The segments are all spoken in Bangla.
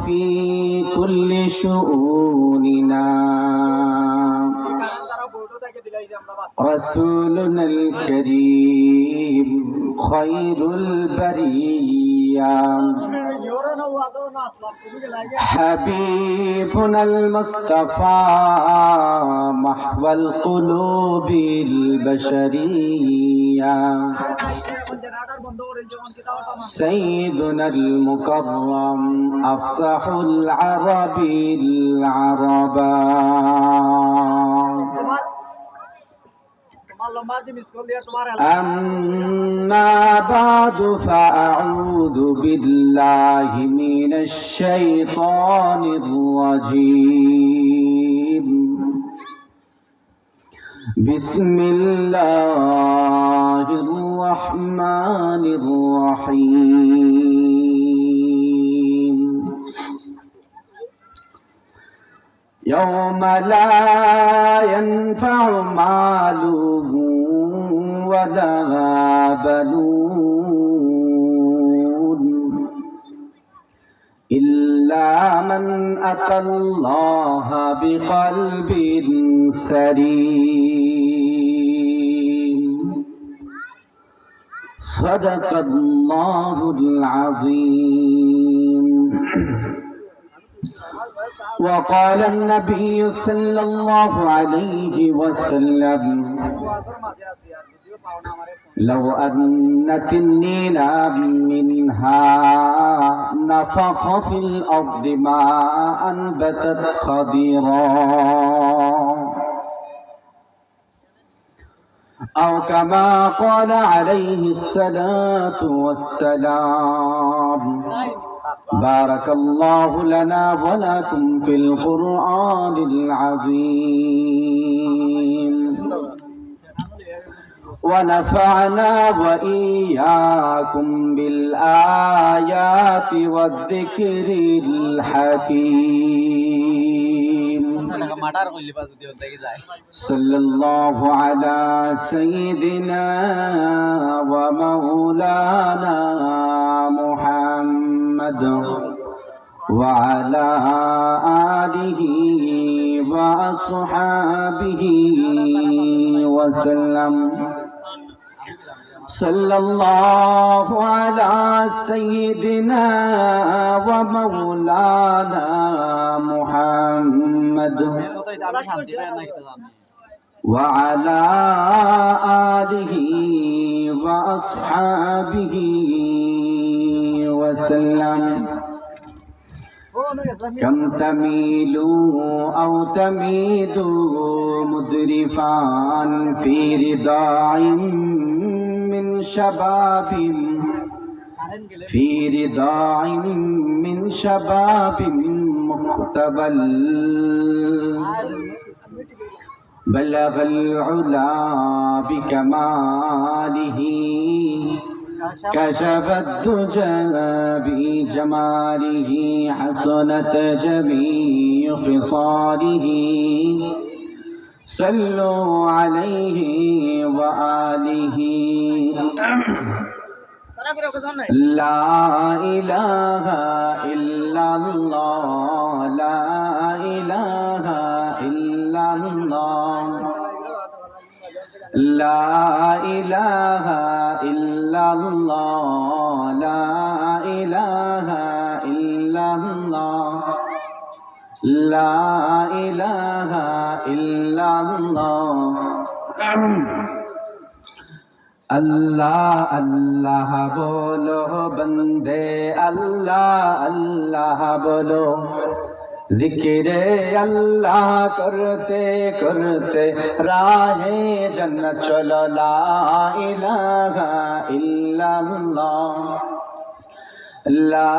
في كل شؤوننا رسولنا الكريم خير البرية حبيبنا المصطفى محو القلوب البشرية سيدنا المكرم أفصح العرب العربا أما بعد فأعوذ بالله من الشيطان الرجيم بسم الله الرحمن الرحيم يوم لا ينفع مال ولا بنون إلا من أتى الله بقلب سليم صدق الله العظيم وقال النبي صلى الله عليه وسلم لو أن تنين منها نفخ في الأرض ما أنبتت خضرا أو كما قال عليه الصلاة والسلام بارك الله لنا ولكم في القرآن العظيم ونفعنا وإياكم بالآيات والذكر الحكيم صلى الله على سيدنا ومولانا محمد وعلى آله وأصحابه وسلم صلى الله على سيدنا ومولانا محمد وعلى آله وأصحابه وسلم كم تميل أو تميد مدرفا في رداع من شباب في رداع من شباب مقتبل بلغ العلا بكماله كشف الدجى بجماله حسنت جميع خصاله صلوا عليه وآله لا إله إلا الله لا إله إلا الله لا إله إلا الله لا إله إلا الله لا إله إلا الله अल्लाह अल्लाह बोलो बंदे अल्लाह अल्लाह बोलो जिक्रे अल्लाह करते करते राहे जन्नत चलो ला इलाहा इल्लल्लाह ला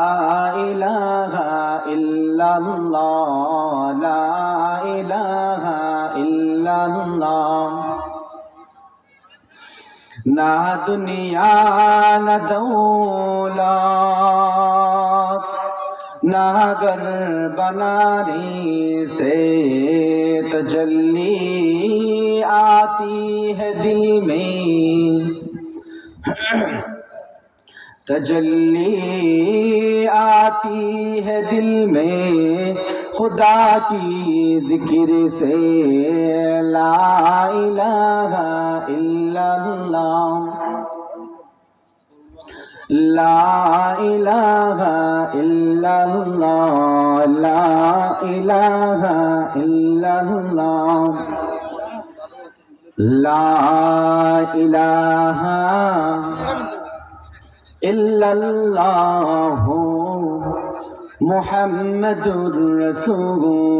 इलाहा इल्लल्लाह ला इलाहा इल्लल्लाह ना दुनिया न दौलत ना घर बनाने से तजल्ली आती है दिल में तजल्ली आती है दिल में खुदा की जिक्र से ला इलाहा इल्लल्लाह ला इलाहा इल्लल्लाह ला इलाहा इल्लल्लाह ला इलाहा इल्लल्लाहु मुहम्मदुर रसूलुल्लाह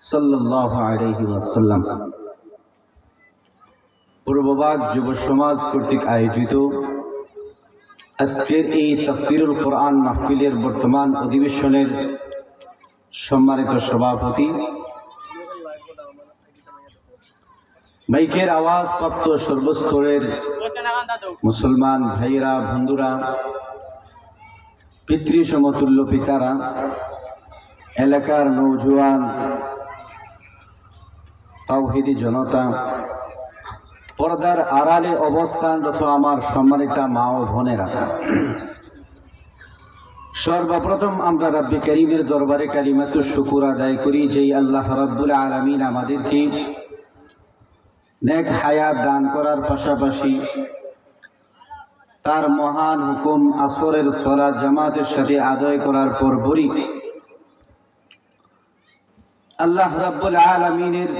সাল্লাল্লাহু আলাইহি ওয়াসাল্লাম। পূর্ববাগ যুব সমাজ কর্তৃক আয়োজিত আজকের এই তাফসীরুল কোরআন মাহফিলের বর্তমান অধিবেশনের সম্মানিত সভাপতি, মাইকের আওয়াজ প্রাপ্ত সর্বস্তরের মুসলমান ভাইয়েরা, বন্ধুরা, পিতৃ সমতুল্য পিতারা, এলাকার নওজোয়ান তাওহীদি জনতা, পর্দার আড়ালে অবস্থানরত আমার সম্মানিতা মা ও বোনেরা, সর্বপ্রথম আমরা রাব্বি কারীমের দরবারে কালিমাতুশ শুকর আদায় করি যেই আল্লাহ রাব্বুল আলামিন আমাদেরকে নেক হায়াত দান করার পাশাপাশি তার মহান হুকুম আসরের সালাত জামাতের সাথে আদায় করার পরপরই আল্লাহ রাব্বুল আলামিনের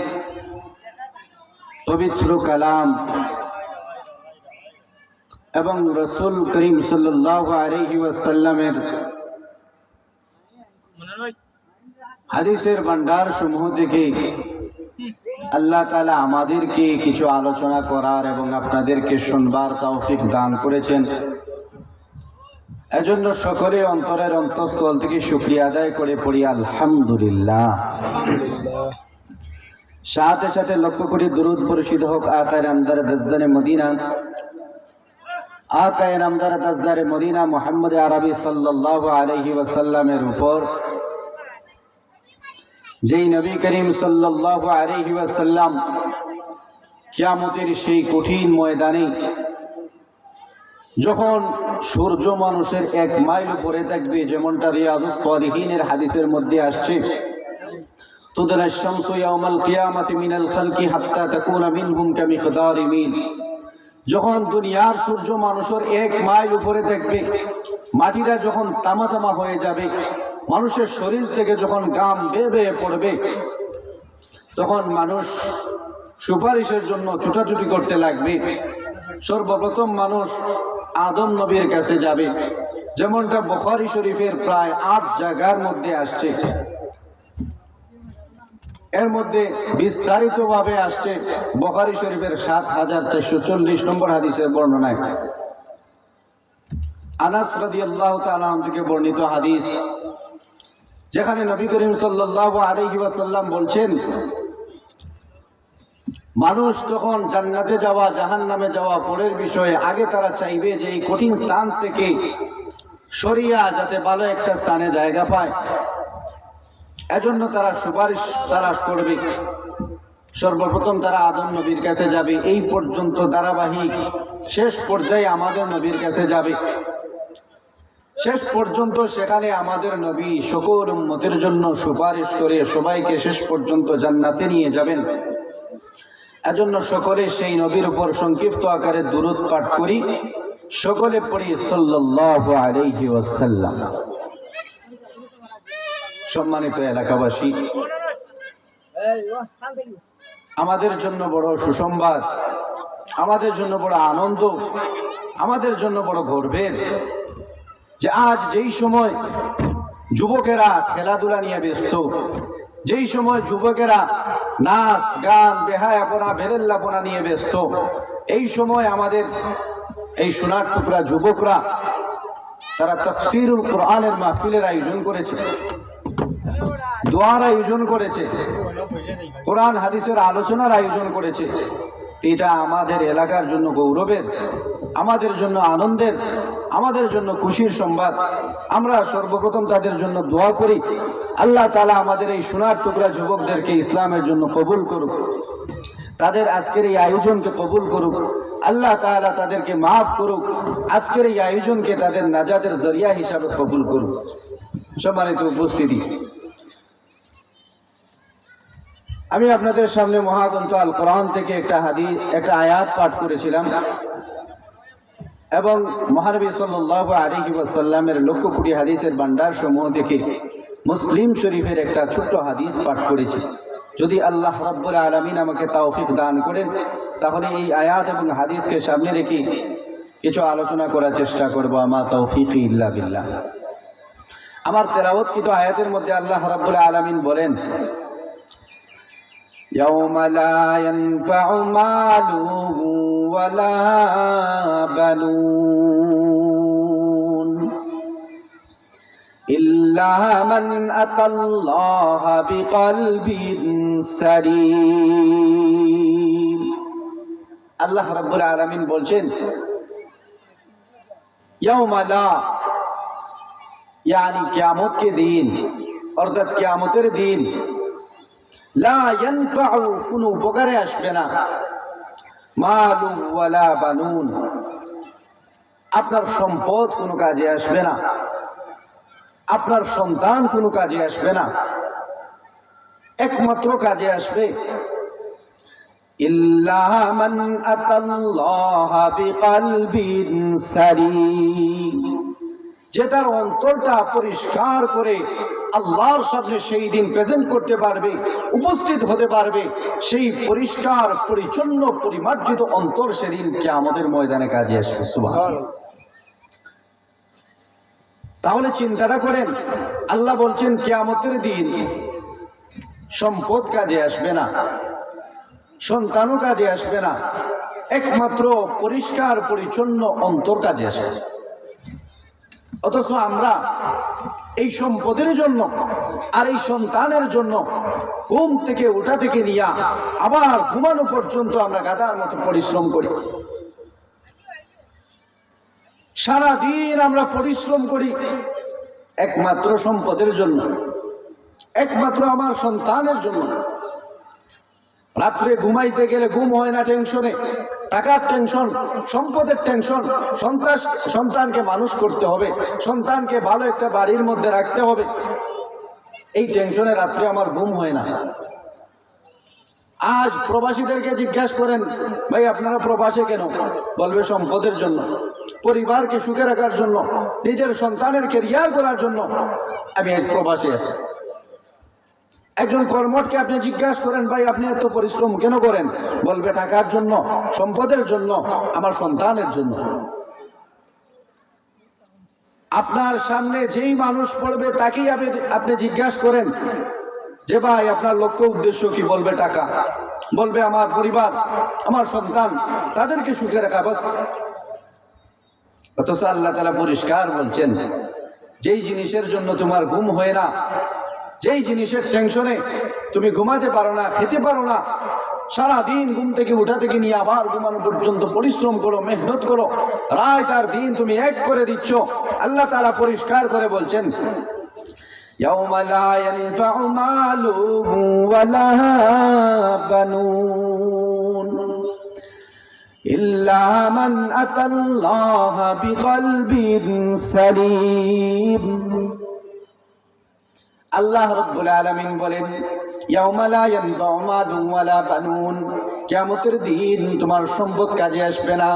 পবিত্র কালাম এবং রাসূল করিম সাল্লাল্লাহু আলাইহি ওয়াসাল্লামের হাদিসের ভান্ডার সমূহ থেকে আল্লাহ তাআলা আমাদেরকে কিছু আলোচনা করার এবং আপনাদেরকে শুনবার তৌফিক দান করেছেন। এজন্য সকলে অন্তরের অন্তঃস্থল থেকে শুকরিয়া আদায় করে পড়ি আলহামদুলিল্লাহ। সাথে সাথে লক্ষ কোটি দুরূদ বর্ষিত হোক আকায়ে নামদার দাজদারে মদিনা, আকায়ে নামদার দাজদারে মদিনা মুহাম্মদ আরবি সাল্লাল্লাহু আলাইহি ওয়াসাল্লামের উপর, যেই নবী করিম সাল্লাল্লাহু আলাইহি ওয়াসাল্লাম কিয়ামতের সেই কঠিন ময়দানে যখন সূর্য মানুষের 1 মাইল উপরে থাকবে, যেমনটা রিয়াদুস সালিহিনের হাদিসের মধ্যে আসছে, তুদনা শামসু ইয়াউমাল কিয়ামাতি মিনাল খালকি হাত্তা তাকুনা মিনহুম কামিকদারি মিল। যখন দুনিয়ার সূর্য মানুষের 1 মাইল উপরে থাকবে, মাটিটা যখন তামা তামা হয়ে যাবে, মানুষের শরীর থেকে যখন ঘাম বেয়ে বেয়ে পড়বে, তখন মানুষ সুপারিশের জন্য ছুটাছুটি করতে লাগবে। সর্বপ্রথম মানুষ আদম নবীর কাছে যাবে, যেমনটা বুখারী শরীফের প্রায় 8 জায়গার মধ্যে আসছে। এর মধ্যে বিস্তারিতভাবে আসছে বুখারী শরীফের ৭৪৪০ নম্বর হাদিসের বর্ণনায়। আনাস রাদিয়াল্লাহু তাআলা আনহু থেকে বর্ণিত হাদিস, যেখানে নবী করিম সাল্লাল্লাহু আলাইহি ওয়াসাল্লাম বলছেন, মানুষ তখন জান্নাতে যাওয়া জাহান্নামে যাওয়া পরের বিষয়ে আগে তারা চাইবে যে এই কঠিন স্থান থেকে সরিয়া যাতে ভালো একটা স্থানে জায়গা পায়, এজন্য তারা সুপারিশ তালাশ করবে। সর্বপ্রথম তারা আদম নবীর কাছে যাবে, এই পর্যন্ত ধারাবাহিক শেষ পর্যায়ে আমাদের নবীর কাছে যাবে। শেষ পর্যন্ত সেখানে আমাদের নবী সকল উম্মতের জন্য সুপারিশ করে সবাইকে শেষ পর্যন্ত জান্নাতে নিয়ে যাবেন। এজন্য সকলে সেই নবীর উপর সংক্ষিপ্ত আকারে দুরূদ পাঠ করি, সকলে পড়ি সাল্লাল্লাহু আলাইহি ওয়াসাল্লাম। সম্মানিত এলাকাবাসী, আমাদের জন্য বড় সুসংবাদ, আমাদের জন্য বড় আনন্দ, আমাদের জন্য বড় গর্বের যে আজ যেই সময় যুবকেরা খেলাধুলা নিয়ে ব্যস্ত, যেই সময় যুবকেরা নাচ গান বেহায়াপনা বেরেল্লাপনা নিয়ে ব্যস্ত, এই সময় আমাদের এই সোনার টুকরা যুবকরা তারা তাফসীরুল কোরআনের মাহফিলের আয়োজন করেছে, দোয়ার আয়োজন করেছে, কোরআন হাদিসের আলোচনার আয়োজন করেছে। এটা আমাদের এলাকার জন্য গৌরবের, আমাদের জন্য আনন্দের, আমাদের জন্য খুশির সংবাদ। আমরা সর্বপ্রথম তাদের জন্য দোয়া করি, আল্লাহ তাআলা আমাদের এই সোনার টুকরা যুবকদেরকে ইসলামের জন্য কবুল করুক। তাদের আজকের এই আয়োজনকে কবুল করুক, আল্লাহ তাআলা তাদেরকে মাফ করুক, আজকের এই আয়োজনকে তাদের নাজাতের জরিয়া হিসাবে কবুল করুক। সম্মানিত উপস্থিতি, আমি আপনাদের সামনে মহাগ্রন্থ আল কোরআন থেকে একটা আয়াত পাঠ করেছিলাম এবং মহানবী সাল্লাল্লাহু আলাইহি ওয়াসাল্লামের লক্ষ কোটি হাদিসের ভান্ডার সমূহ থেকে মুসলিম শরীফের একটা ছোট্ট হাদিস পাঠ করেছি। যদি আল্লাহ রাব্বুল আলামিন আমাকে তৌফিক দান করেন তাহলে এই আয়াত এবং হাদিসকে সামনে রেখে কিছু আলোচনা করার চেষ্টা করব। আমা তৌফিকি ইল্লা বিল্লাহ। আমার তেলাওয়াতকৃত আয়াতের মধ্যে আল্লাহ রাব্বুল আলামিন বলেন, ইয়াউমা লা ইয়ানফাউ মালুহু ওয়ালা বানুন ইল্লা মান আতাল্লাহা বিকলবিন সালিম। আল্লাহ রাব্বুল আলামিন বলছেন, ইয়াউমা লা यानी कियामत के दिन, অর্থাৎ কিয়ামতের দিন, লা ইয়ানফাউ কোনো উপকারে আসবে না, মালু ওয়ালা বানুন আপনার সম্পদ কোনো কাজে আসবে না, আপনার সন্তান কোনো কাজে আসবে না। একমাত্র কাজে আসবে ইল্লা মান আতাল্লাহা বিকলবিন সালিম, যেটার অন্তরটা পরিষ্কার করে আল্লাহর সামনে সেই দিন প্রেজেন্ট করতে পারবে, উপস্থিত হতে পারবে। সেই পরিষ্কার পরিচ্ছন্ন পরিমার্জিত অন্তর সেদিন কিয়ামতের ময়দানে কাজে আসবে। সুবহানাল্লাহ। তাহলে চিন্তাটা করেন, আল্লাহ বলছেন কিয়ামতের দিন সম্পদ কাজে আসবে না, সন্তানও কাজে আসবে না, একমাত্র পরিষ্কার পরিচ্ছন্ন অন্তর কাজে আসবে। অথচ আমরা এই সম্পদের জন্য আর এই সন্তানের জন্য ঘুম থেকে ওঠা থেকে নিয়ে আবার ঘুমানো পর্যন্ত আমরা গাধার মতো পরিশ্রম করি। সারাদিন আমরা পরিশ্রম করি একমাত্র সম্পদের জন্য, একমাত্র আমার সন্তানের জন্য। রাত্রে ঘুমাইতে গেলে ঘুম হয় না টেনশনে, টাকার টেনশন, সম্পদের টেনশন, সন্তানকে মানুষ করতে হবে, সন্তানকে ভালো একটা বাড়ির মধ্যে রাখতে হবে, এই টেনশনে রাত্রে আমার ঘুম হয় না। আজ প্রবাসীদেরকে জিজ্ঞাসা করেন, ভাই আপনারা প্রবাসে কেন? বলবে সম্পদের জন্য, পরিবারকে সুখে রাখার জন্য, নিজের সন্তানের ক্যারিয়ার করার জন্য আমি আজ প্রবাসে আছি। একজন কর্মঠকে আপনি জিজ্ঞাসা করেন, ভাই আপনি এত পরিশ্রম কেন করেন? বলবে টাকার জন্য, সম্পদের জন্য, আমার সন্তানের জন্য। আপনার সামনে যেই মানুষ পড়বে তাকেই আপনি জিজ্ঞাসা করেন যে ভাই আপনার লক্ষ্য উদ্দেশ্য কি? বলবে টাকা, বলবে আমার পরিবার, আমার সন্তান, তাদেরকে সুখে রাখা, বাস। অথচ আল্লাহ তাআলা পরিষ্কার বলছেন, যেই জিনিসের জন্য তোমার ঘুম হয় না, যেই জিনিসের টেনশনে তুমি ঘুমাতে পারো না, খেতে পারো না, সারাদিন ঘুম থেকে উঠা থেকে নিয়ে আবার ঘুমানো পর্যন্ত পরিশ্রম করো, মেহনত করো, রাত আর দিন তুমি এক করে দিচ্ছ। আল্লাহ তাআলা পরিষ্কার করে বলছেন, ইয়াউমা লা ইয়ানফাউ মালুহু ওয়ালা বানুন ইল্লা মান আতাল্লাহা বিকলবিন সালিম। আল্লাহ রাব্বুল আলামিন বলেন, ইয়াউমা লা ইয়ানফাউ মালুন ওয়ালা বানুন, কিয়ামতের দিন তোমার সম্পদ কাজে আসবে না,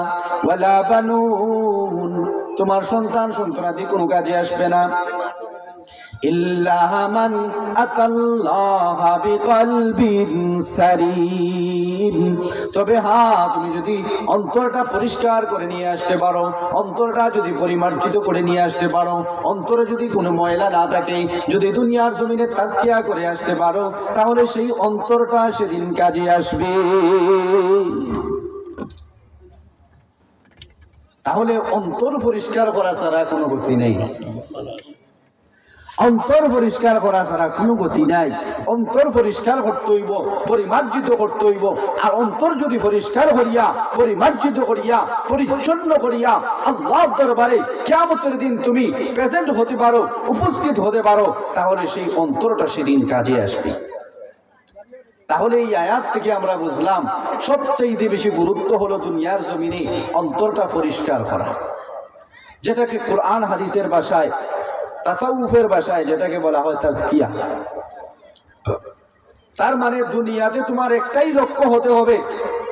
ওয়ালা বানুন তোমার সন্তান সন্ততি কোনো কাজে আসবে না, ইল্লা মান আতাল্লাহা বিকলবিন সালিম। তবে হ্যাঁ, তুমি যদি অন্তরটা পরিষ্কার করে নিয়ে আসতে পারো, অন্তরটা যদি পরিমার্জিত করে নিয়ে আসতে পারো, অন্তরে যদি কোনো ময়লা না থাকে, যদি দুনিয়ার জমিনে তাজকিয়া করে আসতে পারো, তাহলে সেই অন্তরটা সেদিন কাজে আসবে। তাহলে অন্তর পরিষ্কার করা ছাড়া কোনো গতি নেই, অন্তর পরিষ্কার করা ছাড়া কোনো গতি নাই। অন্তর পরিষ্কার করতে হইব, পরিমার্জিত করতে হইব। আর অন্তর যদি পরিষ্কার করিয়া, পরিমার্জিত করিয়া, পরিচ্ছন্ন করিয়া আল্লাহর দরবারে কিয়ামতের দিন তুমি প্রেজেন্ট হতে পারো, উপস্থিত হতে পারো, তাহলে সেই অন্তরটা সেদিন কাজে আসবে। তাহলে এই আয়াত থেকে আমরা বুঝলাম সবচেয়ে বেশি গুরুত্ব হলো দুনিয়ার জমিনে অন্তরটা পরিষ্কার করা, যেটাকে কোরআন হাদিসের ভাষায় তাসাউফের ভাষায় যেটাকে বলা হয় তাজকিয়া। তার মানে দুনিয়াতে তোমার একটাই লক্ষ্য হতে হবে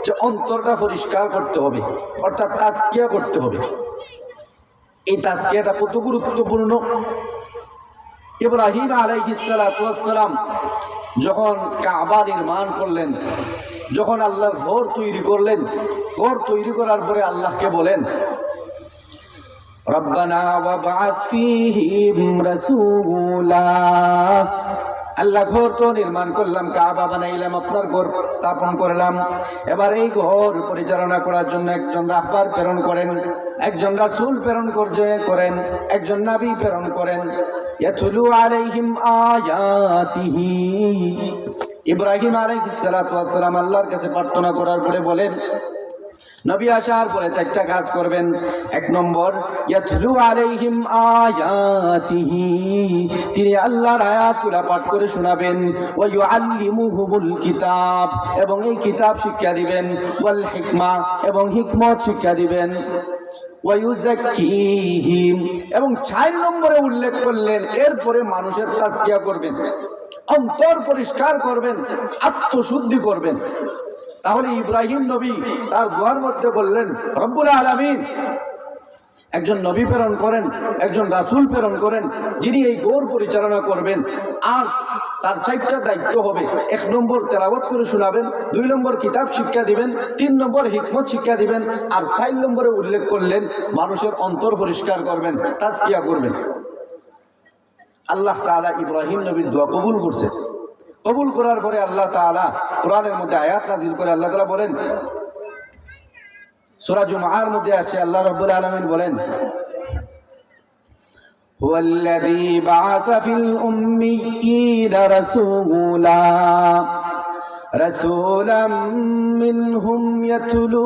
যে অন্তরটা পরিষ্কার করতে হবে, অর্থাৎ তাজকিয়া করতে হবে। এই তাজকিয়াটা কত গুরুত্বপূর্ণ। ইব্রাহিম আলাইহিস সালাতু ওয়াস সালাম যখন কাবা নির্মাণ করলেন, যখন আল্লাহর ঘর তৈরি করলেন, ঘর তৈরি করার পরে আল্লাহকে বলেন, রব্বানা ওয়াবআস ফীহিম রাসূলা। আল্লাহ ঘর তো নির্মাণ করলাম, কাবা বানাইলাম, আপনার ঘর স্থাপন করলাম, এবার এই ঘর পরিচালনা করার জন্য একজন রাহবার প্রেরণ করেন, একজন রাসূল প্রেরণ করেন, একজন নবী প্রেরণ করেন। ইয়াতলু আলাইহিম আয়াতিহি। ইব্রাহিম আলাইহিস সালাতু ওয়াস সালাম আল্লাহর কাছে প্রার্থনা করার পরে বলেন, নবী আসার পরে চারটা কাজ করবেন। এক নম্বর, ইয়াতলু আলাইহিম আয়াতিহি, তিনি আল্লাহর আয়াতগুলো পাঠ করে শোনাবেন। ওয়া ইউআল্লিমুহুমুল কিতাব, এবং এই কিতাব শিক্ষা দিবেন। ওয়াল হিকমা, এবং হিকমত শিক্ষা দিবেন। ওয়া ইউযাক্কিহিম, এবং 4 নম্বরে উল্লেখ করলেন এরপরে মানুষের তাজকিয়া করবেন, অন্তর পরিষ্কার করবেন, আত্মশুদ্ধি করবেন। তাহলে ইব্রাহিম নবী তার দোয়ার মধ্যে বললেন, রব্বুল আলামিন একজন নবী প্রেরণ করেন, একজন রাসূল প্রেরণ করেন, যিনি এই ঘর পরিচালনা করবেন। আর তার 4টা দায়িত্ব হবে। 1 নম্বর তেলাওয়াত করে শোনাবেন, 2 নম্বর কিতাব শিক্ষা দিবেন, 3 নম্বর হিকমত শিক্ষা দিবেন, আর 4 নম্বরে উল্লেখ করলেন মানুষের অন্তর পরিষ্কার করবেন, তাজকিয়া করবেন। আল্লাহ তাআলা ইব্রাহিম নবীর দোয়া কবুল করছে। কবুল করার পরে আল্লাহ তাআলা কোরআনের মধ্যে আয়াত নাযিল করে আল্লাহ তাআলা বলেন, সূরা জুমআর মধ্যে আছে, আল্লাহ রাব্বুল আলামিন বলেন, হুয়াল্লাযী বাআসা ফিল উম্মিয়্যিনা রাসূলাম মিনহুম ইয়াতলু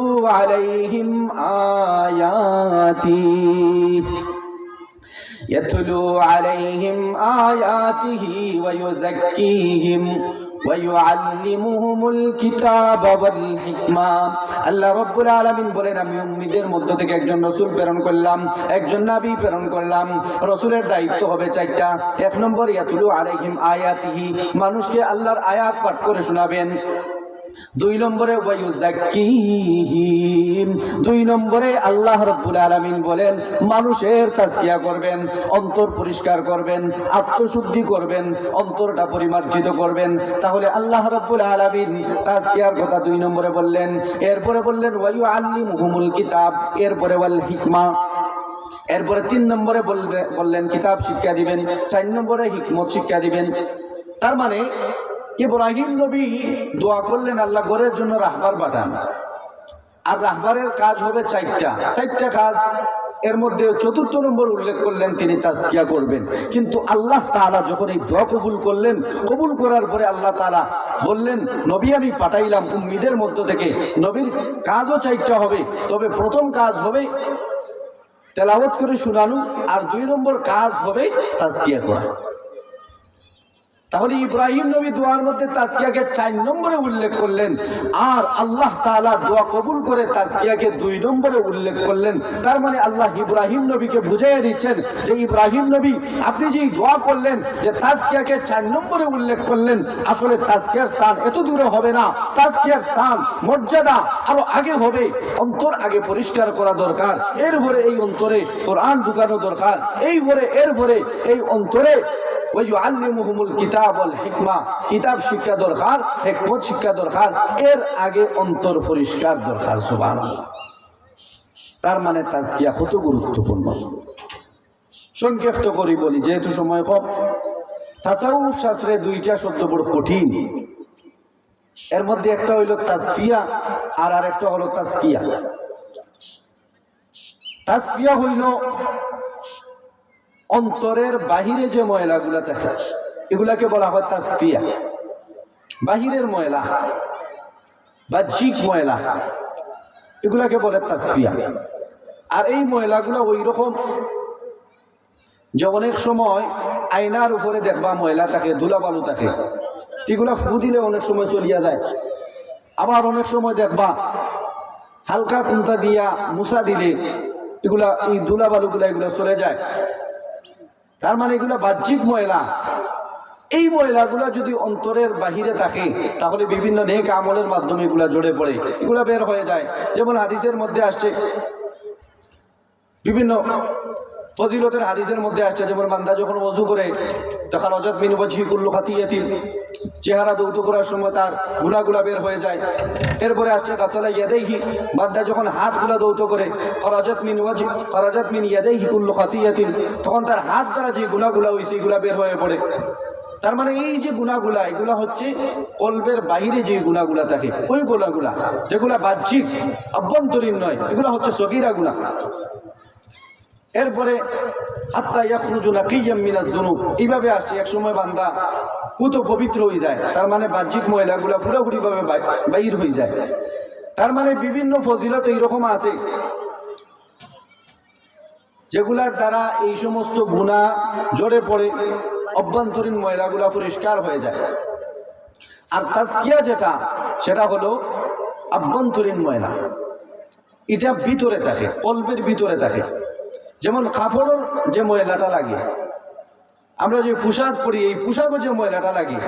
আলাইহিম আয়াতিহি ওয়া ইউযাক্কিহিম ওয়া ইউআল্লিমুহুমুল কিতাবা ওয়াল হিকমা। আল্লাহ রাব্বুল আলামিন বলেন, আমি উম্মীদের মধ্য থেকে একজন রাসূল প্রেরণ করলাম, একজন নবী প্রেরণ করলাম। রাসূলের দায়িত্ব হবে 4টা। 1 নম্বর, ইয়াতলু আলাইহিম আয়াতিহি, মানুষকে আল্লাহর আয়াত পাঠ করে শোনাবেন। 2 নম্বরে, ওয়া ইউযাক্কিহিম, 2 নম্বরে আল্লাহ রাব্বুল আলামিন বলেন মানুষের তাজকিয়া করবেন, অন্তর পরিষ্কার করবেন, আত্মশুদ্ধি করবেন, অন্তরটা পরিমার্জিত করবেন। তাহলে আল্লাহ রাব্বুল আলামিন তাজকিয়ার কথা 2 নম্বরে বললেন। এরপরে বললেন ওয়া ইউআল্লিমুহুমুল কিতাব, এরপরে ওয়াল হিকমা, এরপরে 3 নম্বরে বললেন কিতাব শিক্ষা দিবেন, 4 নম্বরে হিকমত শিক্ষা দিবেন। তার মানে ইব্রাহিম নবী দোয়া করলেন আল্লাহ ঘরের জন্য রাহবার পাঠান, আর রাহবারের কাজ হবে 4টা কাজ। এর মধ্যে 4র্থ নম্বর উল্লেখ করলেন তিনি তাজকিয়া করবেন। কিন্তু আল্লাহ তাআলা যখন এই দোয়া কবুল করলেন, কবুল করার পরে আল্লাহ তাআলা বললেন, নবী আমি পাঠাইলাম উম্মীদের মধ্য থেকে, নবীর কাজও 4টা হবে। তবে প্রথম কাজ হবে তেলাওয়াত করে শোনানো, আর 2 নম্বর কাজ হবে তাজকিয়া করা। তাহলে ইব্রাহিম নবী দোয়ার মধ্যে তাজকিয়াকে 4 নম্বরে উল্লেখ করলেন, আর আল্লাহ তাআলা দোয়া কবুল করে তাজকিয়াকে 2 নম্বরে উল্লেখ করলেন। তার মানে আল্লাহ ইব্রাহিম নবীকে বুঝিয়ে দিচ্ছেন যে ইব্রাহিম নবী আপনি যে দোয়া করলেন, যে তাজকিয়াকে 4 নম্বরে উল্লেখ করলেন, আসলে তাজকিয়ার স্থান এত দূরে হবে না, তাজকিয়ার স্থান মর্যাদা আরো আগে হবে। অন্তর আগে পরিষ্কার করা দরকার, এরপরে এই অন্তরে কোরআন ঢুকানো দরকার, এরপরে এই অন্তরে ওয়া ইউআল্লিমুহুমুল কিতাব ওয়াল হিকমা, কিতাব শিক্ষা দরকার, হিকমত শিক্ষা দরকার, এর আগে অন্তর পরিষ্কার দরকার। সুবহানাল্লাহ। তার মানে তাজকিয়া কত গুরুত্বপূর্ণ। সংক্ষিপ্ত করে বলি যেহেতু সময় কম। তাসাউফ শাস্ত্রে 2টা শব্দ বড় কঠিন। এর মধ্যে একটা হইল তাসফিয়া, আর আরেকটা হলো তাজকিয়া। তাসফিয়া হইল অন্তরের বাহিরে যে ময়লাগুলা থাকে, এগুলাকে বলা হয় তাসফিয়া। বাহিরের ময়লা, বাহ্যিক ময়লা, এগুলাকে বলে তাসফিয়া। আর এই ময়লাগুলো ওই রকম যে অনেক সময় আয়নার উপরে দেখবা ময়লা থাকে, ধুলাবালু থাকে, এগুলা ফু দিলে অনেক সময় চলিয়া যায়। আবার অনেক সময় দেখবা হালকা কুন্তা দিয়া মুসা দিলে এগুলা এই ধুলা বালুগুলা এগুলা চলে যায়। তার মানে এগুলা বাহ্যিক ময়লা। এই ময়লাগুলা যদি অন্তরের বাহিরে থাকে তাহলে বিভিন্ন নেক আমলের মাধ্যমে এগুলা জড়ে পড়ে, এগুলা বের হয়ে যায়। যেমন হাদিসের মধ্যে আসছে, বিভিন্ন ফজিলতের হাদিসের মধ্যে আসছে, যেমন বান্দা যখন ওযু করে তখন অজাত মিন ওয়াজহি কুল্লু খাতিয়াতিন, চেহারা দৌত করার সময় তার গুনাহগুলা বের হয়ে যায়। এরপরে আসছে গাসালা ইয়াদাইহি, বান্দা যখন হাতগুলা দৌত করে খরাজাত মিন ইয়াদাইহি কুল্লু খাতিয়াতিন, তখন তার হাত দ্বারা যে গুনাহগুলা হইছে এগুলা বের হয়ে পড়ে। তার মানে এই যে গুনাহগুলা এগুলা হচ্ছে কলবের বাহিরে যে গুনাহগুলা থাকে ওই গুনাহগুলা, যেগুলা বাহ্যিক অভ্যন্তরীণ নয়, এগুলা হচ্ছে সগীরা গুনাহ। এরপরে হাত্তা ইয়াখরুজু নাকিয়্যাম মিনাজ যুনুব, এইভাবে আসছে এক সময় বান্দা পুত পবিত্র হয়ে যায়। তার মানে বাহ্যিক ময়লাগুলা পুরোপুরি ভাবে বাইর হয়ে যায়। তার মানে বিভিন্ন ফজিলত এইরকম আছে যেগুলার দ্বারা এই সমস্ত গুনাহ জড়ে পড়ে অভ্যন্তরীণ ময়লাগুলা পরিষ্কার হয়ে যায়। আর তাজকিয়া যেটা, সেটা হলো আভ্যন্তরীণ ময়লা, এটা ভিতরে থাকে, কলবের ভিতরে থাকে। যেমন কাপড়ের যে ময়লাটা লাগে, আমরা যে পোশাক পরি এই পোশাকও যে ময়লাটা লাগে,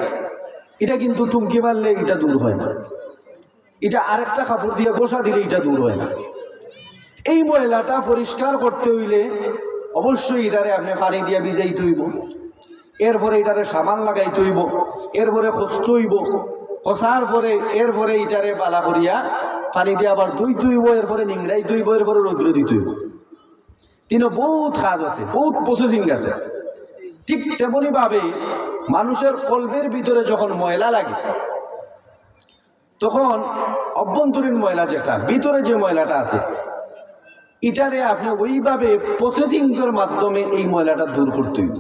এটা কিন্তু টুমকি মারলে এটা দূর হয় না, এটা আরেকটা কাপড় দিয়ে গোসা দিলে এটা দূর হয় না। এই ময়লাটা পরিষ্কার করতে হইলে অবশ্যই এটারে আপনি পানি দিয়ে ভিজাইতে হইব, এরপরে এটারে সাবান লাগাইতে হইব, এরপরে কষতে হইব, কষার পরে এরপরে এটারে বালা করিয়া পানি দিয়ে আবার ধুইতে হইব, এরপরে নিংড়াইতে হইব, এরপরে রৌদ্র দিতে হইব। তিনও বহুত কাজ আছে, বহুত প্রসেসিং আছে। ঠিক তেমনি ভাবে মানুষের কলবের ভিতরে যখন ময়লা লাগে তখন অভ্যন্তরীণ ময়লা যেটা, ভিতরে যে ময়লাটা আছে, এটারে আপনি ওইভাবে প্রসেসিং এর মাধ্যমে এই ময়লাটা দূর করতে হইব,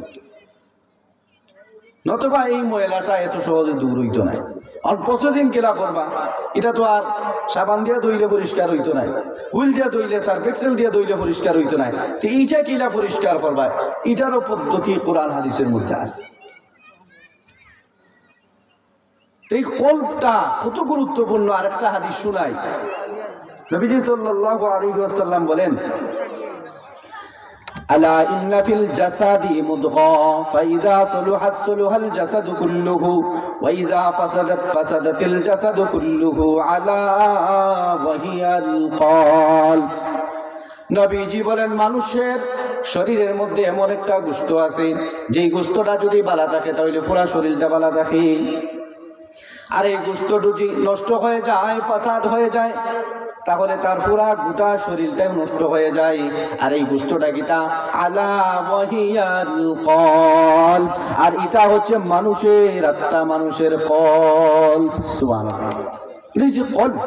নতুবা এই ময়লাটা এত সহজে দূর হইতো না। আর প্রসেসিং কেলা করবা, এটা তো আর সাবান দিয়া ধুইলে পরিষ্কার হইতো না, হুইল দিয়া ধুইলে সার্ফ এক্সেল দিয়া ধুইলে পরিষ্কার হইতো না। তো এইটা কিলা পরিষ্কার করবা, এটারও পদ্ধতি কোরআন হাদিসের মধ্যে আছে। এই কলবটা কত গুরুত্বপূর্ণ আরেকটা হাদিস শুনাই। নবীজি সাল্লাল্লাহু আলাইহি ওয়াসাল্লাম বলেন, আলা ইন্না ফিল জাসাদি মুদগা ফাইযা সলুহাত সলুহাল জাসাদু কুল্লুহু ওয়া ইযা ফাসাদাত ফাসাদাতিল জাসাদু কুল্লুহু আলা ওয়া হিয়াল কলব। নবীজি বলেন, মানুষের শরীরের মধ্যে এমন একটা গোশত আছে, যেই গোশতটা যদি ভালো থাকে তাহলে পুরো শরীরটা ভালো থাকে। আর এই গোশত যদি নষ্ট হয়ে যায়, ফাসাদ হয়ে যায়, তাহলে তার পুরা গোটা শরীরটাই নষ্ট হয়ে যায়। আর এই গোশতটা কিতা? আলা ওয়াহিয়াল কলব, আর এটা হচ্ছে মানুষের আত্মা, মানুষের কলব। সুবহানাল্লাহ, এটা হচ্ছে কলব।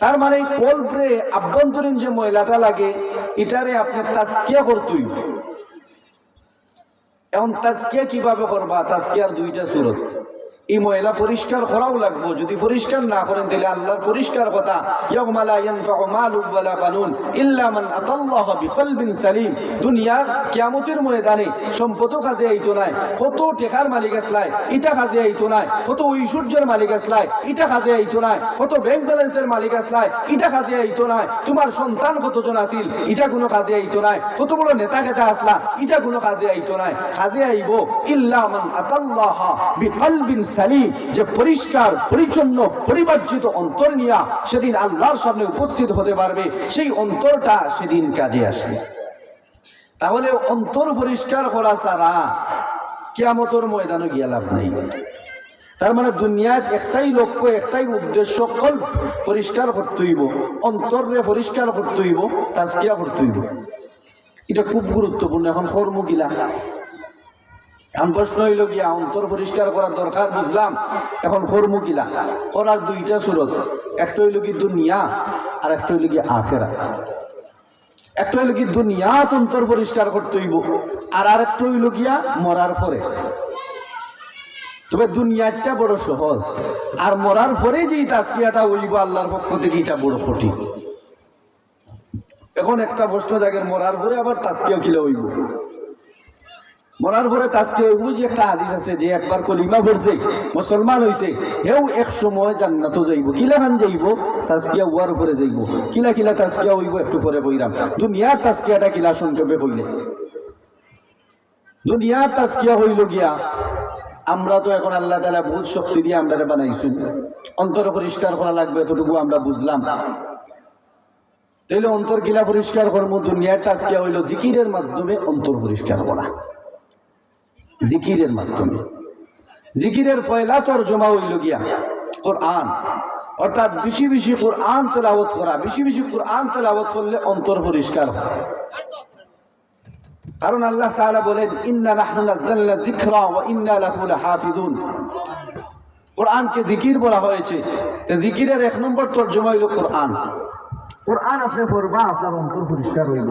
তার মানে কলবে আভ্যন্তরীণ যে ময়লাটা লাগে এটারে আপনি তাজকিয়া করতেই। এখন তাজকিয়া কিভাবে করবা? তাজকিয়ার দুইটা সূরত। এই ময়লা পরিষ্কার করাও লাগবে, যদি পরিষ্কার না করেন তাহলে আল্লাহর পরিষ্কার কথা, ইয়াউমা লা ইয়ানফাউ মালুন ওয়ালা বানুন ইল্লা মান আতাল্লাহ বিকলবিন সালিম। দুনিয়ার কিয়ামতের ময়দানে সম্পদও কাজে আইতো নাই, কত টাকার মালিক আসলাই এটা কাজে আইতো নাই, কত ঐশ্বর্যের মালিক আসলাই এটা কাজে আইতো নাই, কত ব্যাংক ব্যালেন্সের মালিক আসলাই এটা কাজে আইতো নাই, তোমার সন্তান কতজন আছিল এটা কোনো কাজে আইতো নাই, কত বড় নেতা খেতা আসলা এটা কোনো কাজে আইতো নাই। কাজে আইব ইল্লা মান আতাল্লাহ বিকলবিন সালিম, যে পরিষ্কার পরিচ্ছন্ন পরিমার্জিত অন্তর নিয়ে সেদিন আল্লাহর সামনে উপস্থিত হতে পারবে, সেই অন্তরটা সেদিন কাজে আসবে। তাহলে অন্তর পরিষ্কার করা ছাড়া কিয়ামতের ময়দানে গিয়া লাভ নাই। তার মানে দুনিয়ার একটাই লক্ষ্য, একটাই উদ্দেশ্য, কলব পরিষ্কার করতে হইব, অন্তরে পরিষ্কার করতে হইব, তাজকিয়া করতে হইব। এটা খুব গুরুত্বপূর্ণ। এখন কর্ম গিলা, এখন প্রশ্ন হইল গিয়া অন্তর পরিষ্কার করার দরকার বুঝলাম, এখন কর্ম গিলা করার দুইটা সূরত, একটা হইল কি দুনিয়া আর একটা হইল কি আখিরাত। একটা হইল কি দুনিয়াত অন্তর পরিষ্কার করতে হইব, আর আরেকটা হইল গিয়া মরার পরে। তবে দুনিয়াটা বড় সহজ, আর মরার পরে যে তাজকিয়াটা হইব আল্লাহর পক্ষ থেকে এটা বড় কঠিন। এখন একটা প্রশ্ন জাগের, মরার পরে আবার তাজকিয়া কিলা হইব? মরার পরে আজকে ওই যে একটা হাদিস আছে যে একবার কলিমা পড়ছে মুসলমান হইছে হেও এক সময় জান্নাতও যাইব কিলা খান যাইব তাজকিয়া হওয়ার উপরে যাইব কিলা কিলা তাজকিয়া হইব একটু পরে কইরাম দুনিয়ার তাজকিয়াটা কিলা সংক্ষেপে কইলে দুনিয়ার তাজকিয়া হইল গিয়া আমরা তো এখন আল্লাহ তাআলা বহুত শক্তি দিয়ে আমরা বানাইছি অন্তর পরিষ্কার করা লাগবে এতটুকু আমরা বুঝলাম তাইলে অন্তর কিলা পরিষ্কার করবো দুনিয়ার তাজকিয়া হইল জিকিরের মাধ্যমে অন্তর পরিষ্কার করা জিকিরের মাধ্যমে জিকিরের ফয়লা তরজমা হইল গিয়া কোরআন অর্থাৎ বেশি বেশি কোরআন তেলাওয়াত করা বেশি বেশি কোরআন তেলাওয়াত করলে অন্তর পরিষ্কার হয় কারণ আল্লাহ তাআলা বলেন ইন্না নাহনু নাযালনা যিকরা ওয়া ইন্না লাহু লাহাফিজুন কোরআনকে জিকির বলা হয়েছে তে জিকিরের এক নম্বর তরজমা হইল কোরআন কোরআন আপনি পড়বা আপনার অন্তর পরিষ্কার হইল